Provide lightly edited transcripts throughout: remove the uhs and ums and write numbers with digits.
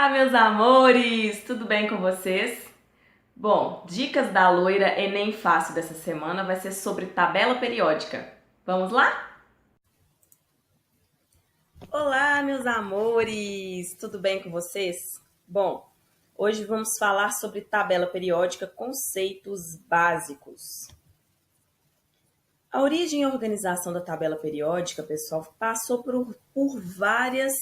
Olá, meus amores! Tudo bem com vocês? Bom, dicas da loira Enem Fácil dessa semana vai ser sobre tabela periódica. Vamos lá? Olá, meus amores! Tudo bem com vocês? Bom, hoje vamos falar sobre tabela periódica, conceitos básicos. A origem e organização da tabela periódica, pessoal, passou por várias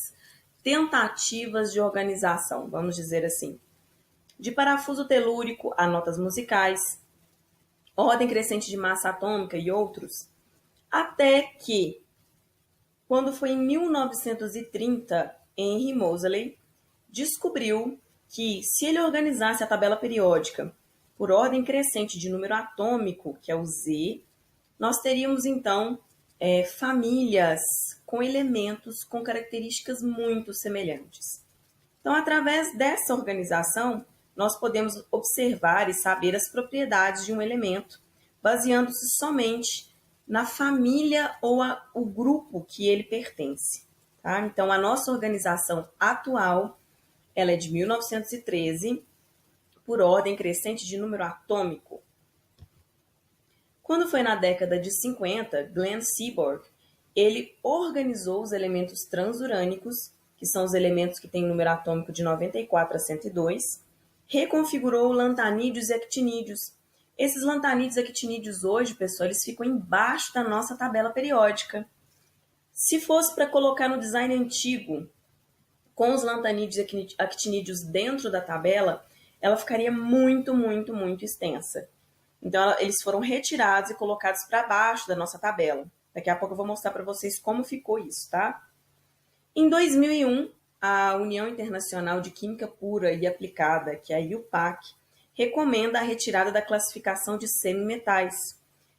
tentativas de organização, vamos dizer assim. De parafuso telúrico a notas musicais, ordem crescente de massa atômica e outros, até que, quando foi em 1930, Henry Moseley descobriu que se ele organizasse a tabela periódica por ordem crescente de número atômico, que é o Z, nós teríamos então famílias com elementos com características muito semelhantes. Então, através dessa organização, nós podemos observar e saber as propriedades de um elemento, baseando-se somente na família ou o grupo que ele pertence. Tá? Então, a nossa organização atual, ela é de 1913, por ordem crescente de número atômico. Quando foi na década de 50, Glenn Seaborg, ele organizou os elementos transurânicos, que são os elementos que têm número atômico de 94 a 102, reconfigurou lantanídeos e actinídeos. Esses lantanídeos e actinídeos hoje, pessoal, eles ficam embaixo da nossa tabela periódica. Se fosse para colocar no design antigo, com os lantanídeos e actinídeos dentro da tabela, ela ficaria muito, muito, muito extensa. Então, eles foram retirados e colocados para baixo da nossa tabela. Daqui a pouco eu vou mostrar para vocês como ficou isso, tá? Em 2001, a União Internacional de Química Pura e Aplicada, que é a IUPAC, recomenda a retirada da classificação de semimetais.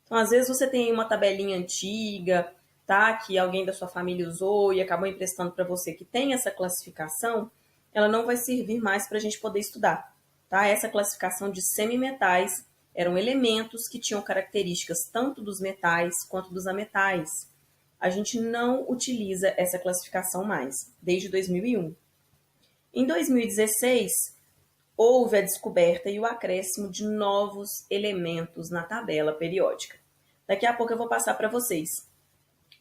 Então, às vezes você tem uma tabelinha antiga, tá, que alguém da sua família usou e acabou emprestando para você que tem essa classificação, ela não vai servir mais para a gente poder estudar, tá? Essa classificação de semimetais eram elementos que tinham características tanto dos metais quanto dos ametais. A gente não utiliza essa classificação mais, desde 2001. Em 2016, houve a descoberta e o acréscimo de novos elementos na tabela periódica. Daqui a pouco eu vou passar para vocês.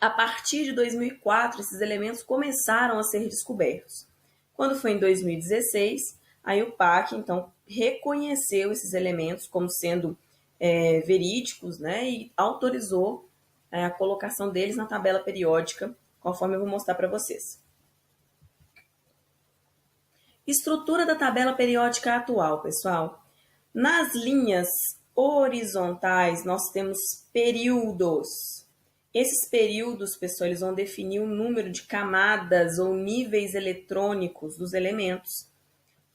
A partir de 2004, esses elementos começaram a ser descobertos. Quando foi em 2016, a IUPAC, então, reconheceu esses elementos como sendo verídicos, né, e autorizou a colocação deles na tabela periódica, conforme eu vou mostrar para vocês. Estrutura da tabela periódica atual, pessoal. Nas linhas horizontais, nós temos períodos. Esses períodos, pessoal, eles vão definir o número de camadas ou níveis eletrônicos dos elementos.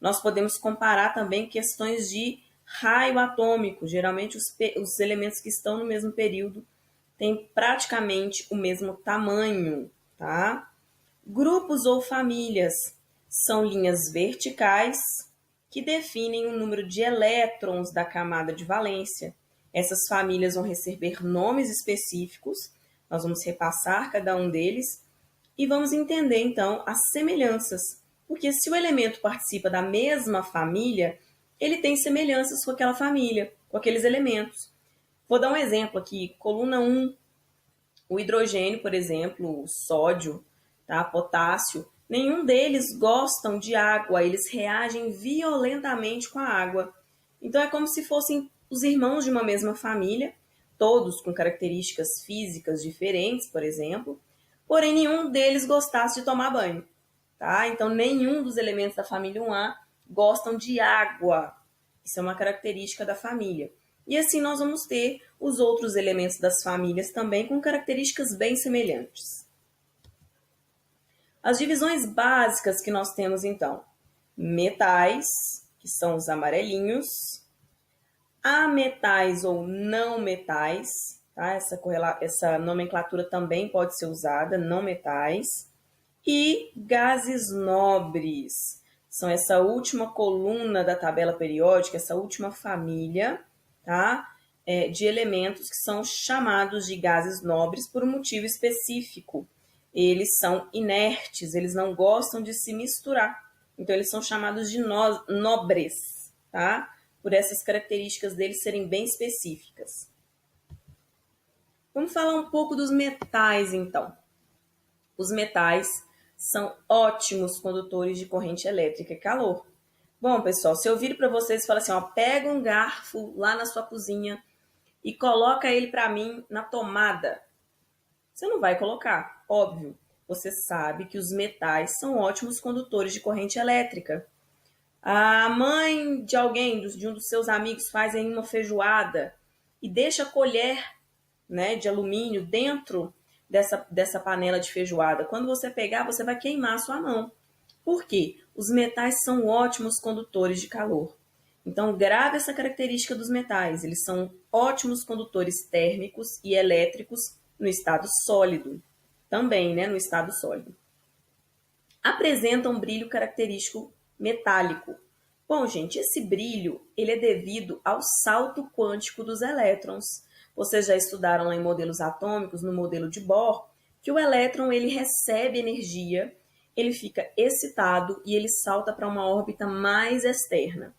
Nós podemos comparar também questões de raio atômico. Geralmente, os elementos que estão no mesmo período têm praticamente o mesmo tamanho, tá? Grupos ou famílias são linhas verticais que definem o número de elétrons da camada de valência. Essas famílias vão receber nomes específicos, nós vamos repassar cada um deles e vamos entender, então, as semelhanças. Porque se o elemento participa da mesma família, ele tem semelhanças com aquela família, com aqueles elementos. Vou dar um exemplo aqui, coluna 1, o hidrogênio, por exemplo, o sódio, tá? Potássio, nenhum deles gostam de água, eles reagem violentamente com a água. Então é como se fossem os irmãos de uma mesma família, todos com características físicas diferentes, por exemplo, porém nenhum deles gostasse de tomar banho. Tá? Então, nenhum dos elementos da família 1A gostam de água. Isso é uma característica da família. E assim nós vamos ter os outros elementos das famílias também com características bem semelhantes. As divisões básicas que nós temos, então. Metais, que são os amarelinhos. Ametais ou não metais. Tá? Essa nomenclatura também pode ser usada, não metais. E gases nobres. São essa última coluna da tabela periódica, essa última família, tá? De elementos que são chamados de gases nobres por um motivo específico. Eles são inertes, eles não gostam de se misturar. Então, eles são chamados de nobres, tá? Por essas características deles serem bem específicas. Vamos falar um pouco dos metais, então. Os metais são ótimos condutores de corrente elétrica e calor. Bom, pessoal, se eu vir para vocês e falar assim, ó, pega um garfo lá na sua cozinha e coloca ele para mim na tomada, você não vai colocar, óbvio. Você sabe que os metais são ótimos condutores de corrente elétrica. A mãe de alguém, de um dos seus amigos, faz aí uma feijoada e deixa a colher, né, de alumínio dentro dessa panela de feijoada. Quando você pegar, você vai queimar a sua mão. Por quê? Os metais são ótimos condutores de calor. Então, grave essa característica dos metais. Eles são ótimos condutores térmicos e elétricos no estado sólido. Também, né, no estado sólido. Apresentam um brilho característico metálico. Bom, gente, esse brilho ele é devido ao salto quântico dos elétrons. Vocês já estudaram lá em modelos atômicos, no modelo de Bohr, que o elétron ele recebe energia, ele fica excitado e ele salta para uma órbita mais externa.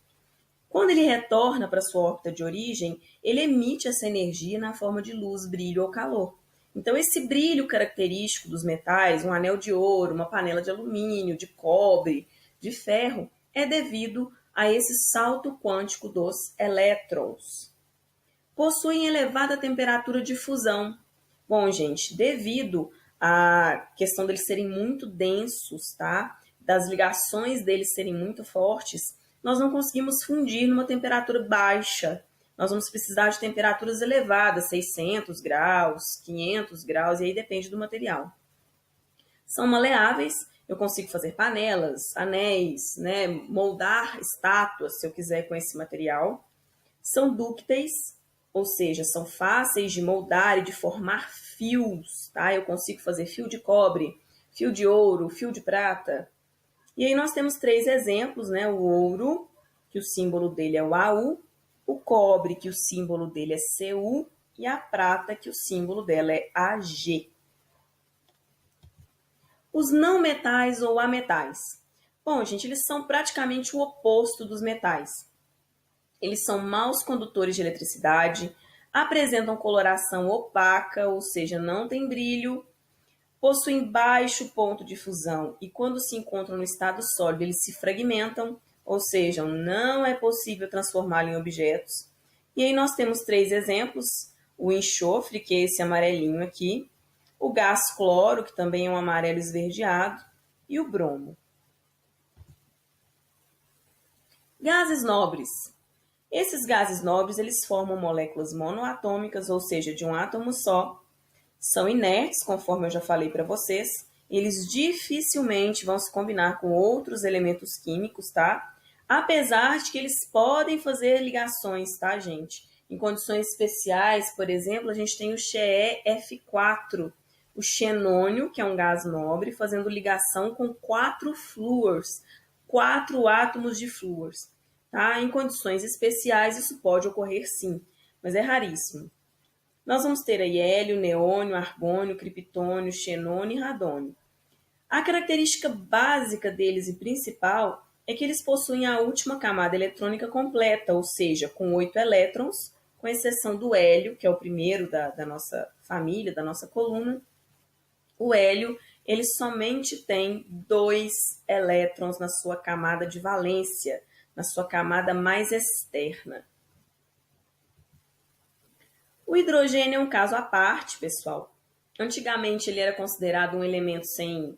Quando ele retorna para sua órbita de origem, ele emite essa energia na forma de luz, brilho ou calor. Então, esse brilho característico dos metais, um anel de ouro, uma panela de alumínio, de cobre, de ferro, é devido a esse salto quântico dos elétrons. Possuem elevada temperatura de fusão. Bom, gente, devido à questão deles serem muito densos, tá? Das ligações deles serem muito fortes, nós não conseguimos fundir numa temperatura baixa. Nós vamos precisar de temperaturas elevadas, 600 graus, 500 graus, e aí depende do material. São maleáveis, eu consigo fazer panelas, anéis, né, moldar estátuas, se eu quiser, com esse material. São dúcteis, ou seja, são fáceis de moldar e de formar fios, tá? Eu consigo fazer fio de cobre, fio de ouro, fio de prata. E aí nós temos 3 exemplos, né? O ouro, que o símbolo dele é o AU, o cobre, que o símbolo dele é CU, e a prata, que o símbolo dela é AG. Os não metais ou ametais. Bom, gente, eles são praticamente o oposto dos metais. Eles são maus condutores de eletricidade, apresentam coloração opaca, ou seja, não tem brilho, possuem baixo ponto de fusão e quando se encontram no estado sólido, eles se fragmentam, ou seja, não é possível transformá-lo em objetos. E aí nós temos 3 exemplos, o enxofre, que é esse amarelinho aqui, o gás cloro, que também é um amarelo esverdeado, e o bromo. Gases nobres. Esses gases nobres, eles formam moléculas monoatômicas, ou seja, de um átomo só. São inertes, conforme eu já falei para vocês. Eles dificilmente vão se combinar com outros elementos químicos, tá? Apesar de que eles podem fazer ligações, tá, gente? Em condições especiais, por exemplo, a gente tem o CeF4, o xenônio, que é um gás nobre, fazendo ligação com 4 flúors, 4 átomos de flúors. Tá? Em condições especiais, isso pode ocorrer sim, mas é raríssimo. Nós vamos ter aí hélio, neônio, argônio, criptônio, xenônio e radônio. A característica básica deles e principal é que eles possuem a última camada eletrônica completa, ou seja, com 8 elétrons, com exceção do hélio, que é o primeiro da nossa família, da nossa coluna. O hélio, ele somente tem 2 elétrons na sua camada de valência, na sua camada mais externa. O hidrogênio é um caso à parte, pessoal. Antigamente ele era considerado um elemento sem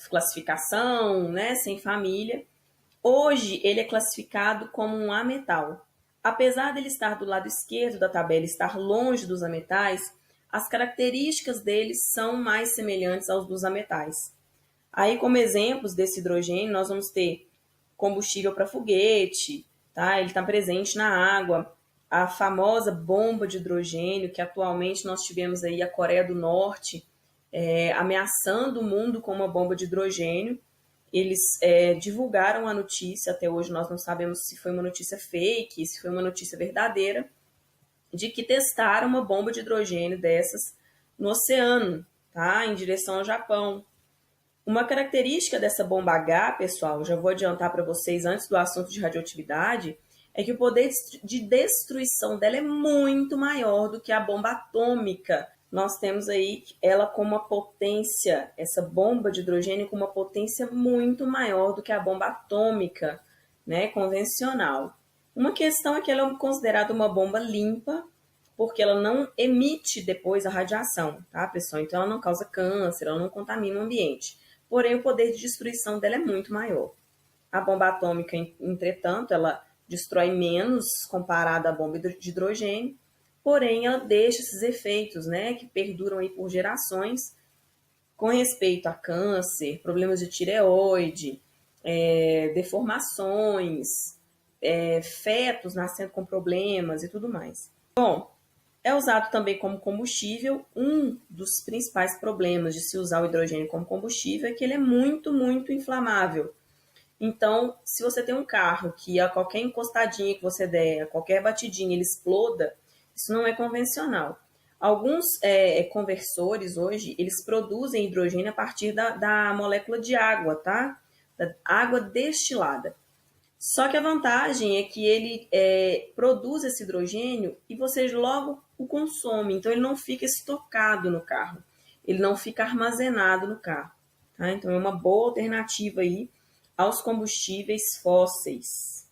classificação, né, sem família. Hoje ele é classificado como um ametal. Apesar dele estar do lado esquerdo da tabela e estar longe dos ametais, as características deles são mais semelhantes aos dos ametais. Aí, como exemplos desse hidrogênio, nós vamos ter combustível para foguete, tá? Ele está presente na água. A famosa bomba de hidrogênio, que atualmente nós tivemos aí a Coreia do Norte ameaçando o mundo com uma bomba de hidrogênio. Eles divulgaram a notícia, até hoje nós não sabemos se foi uma notícia fake, se foi uma notícia verdadeira, de que testaram uma bomba de hidrogênio dessas no oceano, tá? Em direção ao Japão. Uma característica dessa bomba H, pessoal, já vou adiantar para vocês antes do assunto de radioatividade, é que o poder de destruição dela é muito maior do que a bomba atômica. Nós temos aí ela com uma potência, essa bomba de hidrogênio com uma potência muito maior do que a bomba atômica, né, convencional. Uma questão é que ela é considerada uma bomba limpa, porque ela não emite depois a radiação, tá, pessoal? Então ela não causa câncer, ela não contamina o ambiente. Porém, o poder de destruição dela é muito maior. A bomba atômica, entretanto, ela destrói menos comparada à bomba de hidrogênio, porém ela deixa esses efeitos, né, que perduram aí por gerações, com respeito a câncer, problemas de tireoide, deformações, fetos nascendo com problemas e tudo mais. Bom, é usado também como combustível. Um dos principais problemas de se usar o hidrogênio como combustível é que ele é muito, muito inflamável. Então, se você tem um carro que a qualquer encostadinha que você der, a qualquer batidinha, ele exploda, isso não é convencional. Alguns conversores hoje, eles produzem hidrogênio a partir da molécula de água, tá? Da água destilada. Só que a vantagem é que ele produz esse hidrogênio e você logo o consome. Então, ele não fica estocado no carro. Ele não fica armazenado no carro. Tá? Então, é uma boa alternativa aí aos combustíveis fósseis.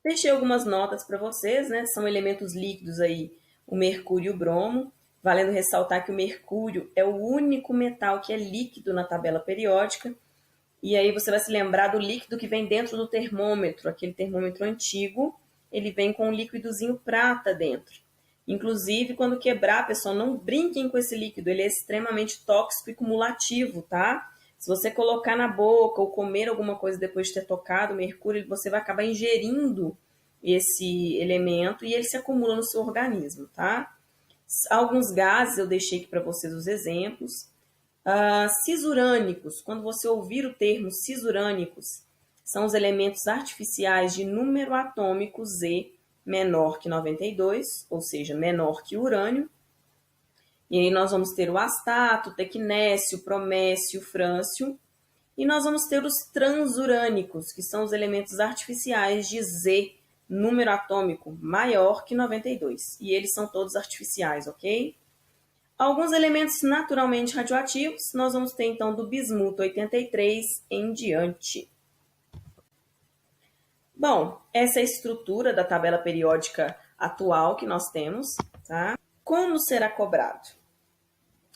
Deixei algumas notas para vocês, né? São elementos líquidos aí, o mercúrio e o bromo. Valendo ressaltar que o mercúrio é o único metal que é líquido na tabela periódica. E aí você vai se lembrar do líquido que vem dentro do termômetro, aquele termômetro antigo, ele vem com um líquidozinho prata dentro. Inclusive, quando quebrar, pessoal, não brinquem com esse líquido, ele é extremamente tóxico e cumulativo, tá? Se você colocar na boca ou comer alguma coisa depois de ter tocado o mercúrio, você vai acabar ingerindo esse elemento e ele se acumula no seu organismo, tá? Alguns gases eu deixei aqui para vocês os exemplos. Cisurânicos, quando você ouvir o termo cisurânicos, são os elementos artificiais de número atômico Z menor que 92, ou seja, menor que o urânio. E aí nós vamos ter o astato, o tecnécio, o promécio, o frâncio. E nós vamos ter os transurânicos, que são os elementos artificiais de Z, número atômico maior que 92. E eles são todos artificiais, ok? Alguns elementos naturalmente radioativos, nós vamos ter então do bismuto 83 em diante. Bom, essa é a estrutura da tabela periódica atual que nós temos, tá? Como será cobrado?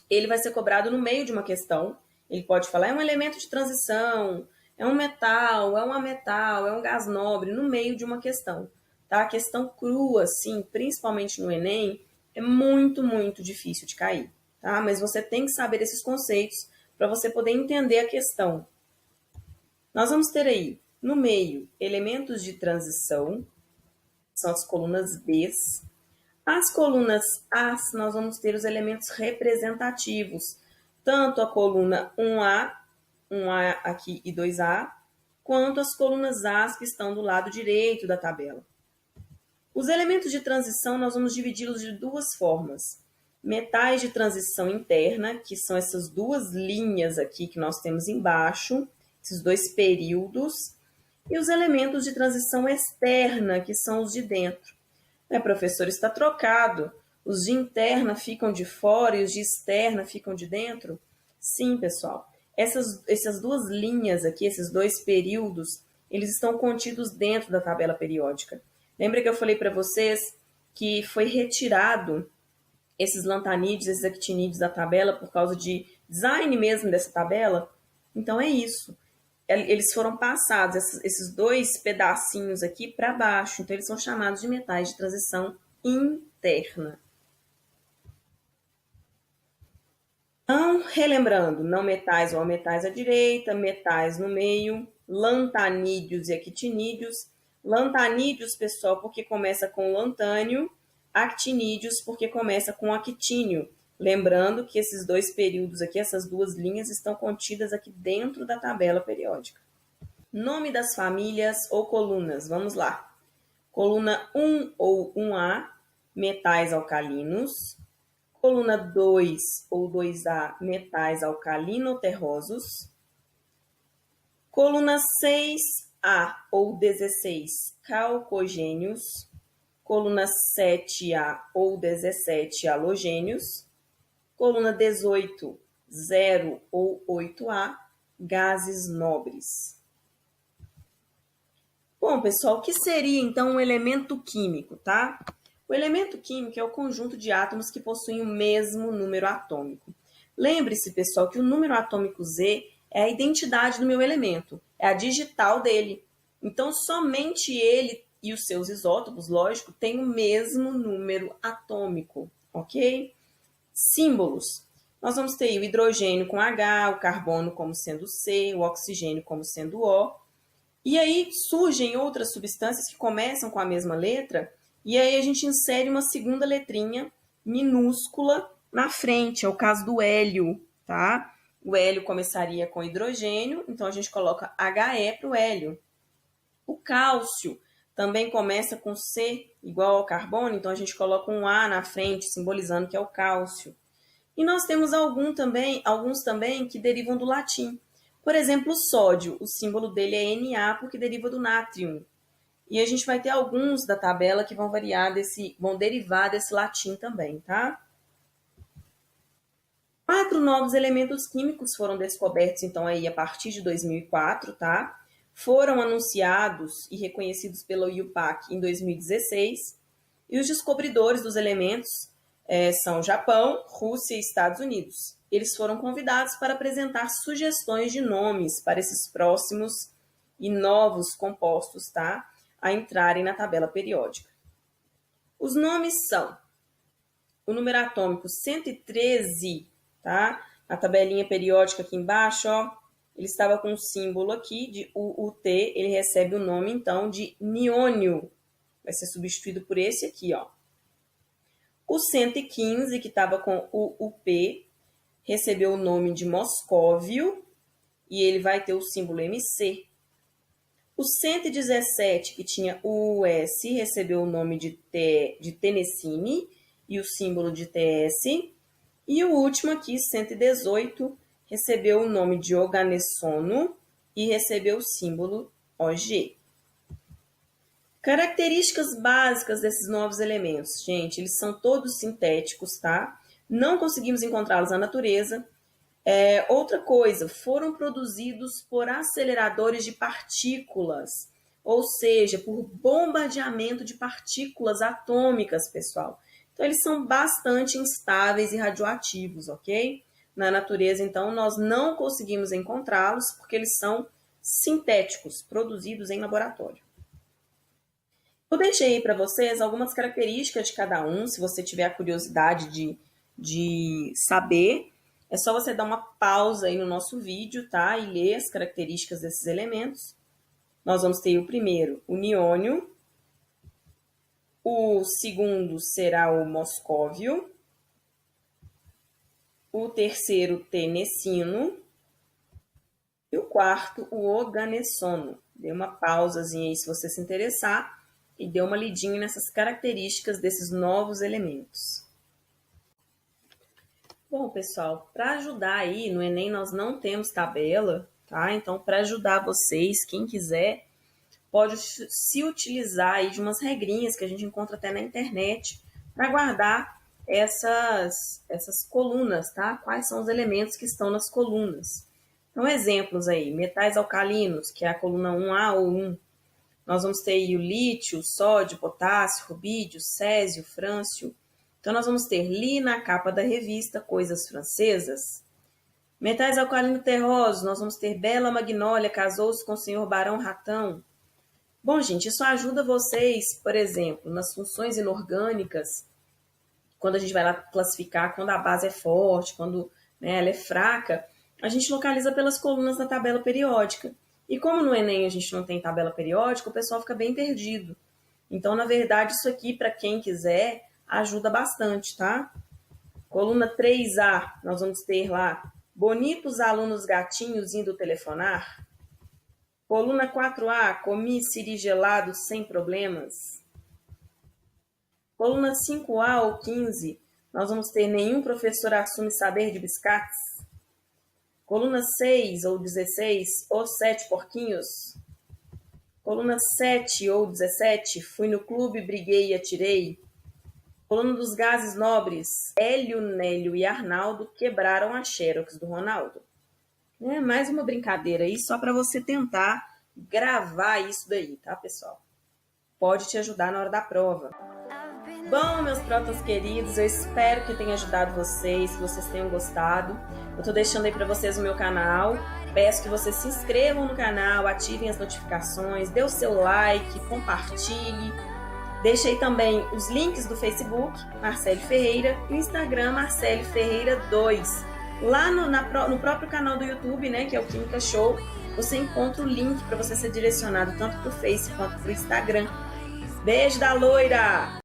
Ele vai ser cobrado no meio de uma questão. Ele pode falar, é um elemento de transição, é um metal, é um ametal, é um gás nobre, no meio de uma questão. Tá? A questão crua, assim, principalmente no Enem, é muito, muito difícil de cair. Tá? Mas você tem que saber esses conceitos para você poder entender a questão. Nós vamos ter aí, no meio, elementos de transição, são as colunas B. As colunas A, nós vamos ter os elementos representativos, tanto a coluna 1A aqui e 2A, quanto as colunas A que estão do lado direito da tabela. Os elementos de transição nós vamos dividi-los de duas formas. Metais de transição interna, que são essas duas linhas aqui que nós temos embaixo, esses dois períodos, e os elementos de transição externa, que são os de dentro. Professor, está trocado. Os de interna ficam de fora e os de externa ficam de dentro? Sim, pessoal. Essas duas linhas aqui, esses dois períodos, eles estão contidos dentro da tabela periódica. Lembra que eu falei para vocês que foi retirado esses lantanídeos, esses actinídeos da tabela por causa de design mesmo dessa tabela? Então é isso. Eles foram passados, esses dois pedacinhos aqui, para baixo. Então, eles são chamados de metais de transição interna. Então, relembrando, não metais ou metais à direita, metais no meio, lantanídeos e actinídeos. Lantanídeos, pessoal, porque começa com lantânio, actinídeos porque começa com actínio. Lembrando que esses dois períodos aqui, essas duas linhas, estão contidas aqui dentro da tabela periódica. Nome das famílias ou colunas, vamos lá. Coluna 1 ou 1A, metais alcalinos. Coluna 2 ou 2A, metais alcalino-terrosos. Coluna 6A ou 16, calcogênios. Coluna 7A ou 17, halogênios. Coluna 18, 0 ou 8A, gases nobres. Bom, pessoal, o que seria então um elemento químico, tá? O elemento químico é o conjunto de átomos que possuem o mesmo número atômico. Lembre-se, pessoal, que o número atômico Z é a identidade do meu elemento, é a digital dele. Então, somente ele e os seus isótopos, lógico, têm o mesmo número atômico, ok? Símbolos. Nós vamos ter o hidrogênio com H, o carbono como sendo C, o oxigênio como sendo O. E aí surgem outras substâncias que começam com a mesma letra, e aí a gente insere uma segunda letrinha minúscula na frente, é o caso do hélio, tá? O hélio começaria com hidrogênio, então a gente coloca HE para o hélio. O cálcio também começa com C igual ao carbono, então a gente coloca um A na frente, simbolizando que é o cálcio. E nós temos alguns também que derivam do latim. Por exemplo, o sódio, o símbolo dele é Na, porque deriva do nátrium. E a gente vai ter alguns da tabela que vão derivar desse latim também, tá? 4 novos elementos químicos foram descobertos, então, aí a partir de 2004, tá? Foram anunciados e reconhecidos pela IUPAC em 2016. E os descobridores dos elementos são Japão, Rússia e Estados Unidos. Eles foram convidados para apresentar sugestões de nomes para esses próximos e novos compostos, tá? A entrarem na tabela periódica. Os nomes são o número atômico 113, tá? Na tabelinha periódica aqui embaixo, ó, ele estava com um símbolo aqui de UUT, ele recebe o nome, então, de niônio. Vai ser substituído por esse aqui, ó. O 115, que estava com UUP, recebeu o nome de moscóvio e ele vai ter o símbolo MC. O 117, que tinha US, recebeu o nome de Tennessine e o símbolo de TS. E o último aqui, 118, recebeu o nome de Oganessono e recebeu o símbolo OG. Características básicas desses novos elementos, gente, eles são todos sintéticos, tá? Não conseguimos encontrá-los na natureza. Outra coisa, foram produzidos por aceleradores de partículas, ou seja, por bombardeamento de partículas atômicas, pessoal. Então, eles são bastante instáveis e radioativos, ok? Na natureza, então, nós não conseguimos encontrá-los porque eles são sintéticos, produzidos em laboratório. Eu deixei aí para vocês algumas características de cada um, se você tiver a curiosidade de saber. É só você dar uma pausa aí no nosso vídeo, tá? E ler as características desses elementos. Nós vamos ter o primeiro, o niônio. O segundo será o moscóvio. O terceiro, tennessino. E o quarto, o oganessono. Dê uma pausazinha aí se você se interessar e dê uma lidinha nessas características desses novos elementos. Bom, pessoal, para ajudar aí, no Enem nós não temos tabela, tá? Então, para ajudar vocês, quem quiser, pode se utilizar aí de umas regrinhas que a gente encontra até na internet para guardar essas colunas, tá? Quais são os elementos que estão nas colunas. Então, exemplos aí, metais alcalinos, que é a coluna 1A ou 1. Nós vamos ter aí o lítio, sódio, potássio, rubídio, césio, frâncio. Então, nós vamos ter Li na capa da revista Coisas Francesas. Metais alcalino-terrosos, nós vamos ter Bela Magnólia, casou-se com o senhor Barão Ratão. Bom, gente, isso ajuda vocês, por exemplo, nas funções inorgânicas, quando a gente vai lá classificar, quando a base é forte, quando ela é fraca, a gente localiza pelas colunas da tabela periódica. E como no Enem a gente não tem tabela periódica, o pessoal fica bem perdido. Então, na verdade, isso aqui, para quem quiser, ajuda bastante, tá? Coluna 3A, nós vamos ter lá, bonitos alunos gatinhos indo telefonar. Coluna 4A, comi siri gelado sem problemas. Coluna 5A ou 15, Nós vamos ter nenhum professor assume saber de biscates. Coluna 6 ou 16, os 7 porquinhos. Coluna 7 ou 17, fui no clube, briguei e atirei. Coluna dos gases nobres, Hélio, Nélio e Arnaldo quebraram a xerox do Ronaldo. É mais uma brincadeira aí, só para você tentar gravar isso daí, tá, pessoal? Pode te ajudar na hora da prova. Bom, meus protos queridos, eu espero que tenha ajudado vocês, que vocês tenham gostado. Eu tô deixando aí para vocês o meu canal. Peço que vocês se inscrevam no canal, ativem as notificações, dê o seu like, compartilhe. Deixe aí também os links do Facebook, Marcele Ferreira, e o Instagram, Marcele Ferreira 2. Lá no próprio canal do YouTube, né, que é o Química Show, você encontra o link para você ser direcionado tanto para o Face quanto para o Instagram. Beijo da loira!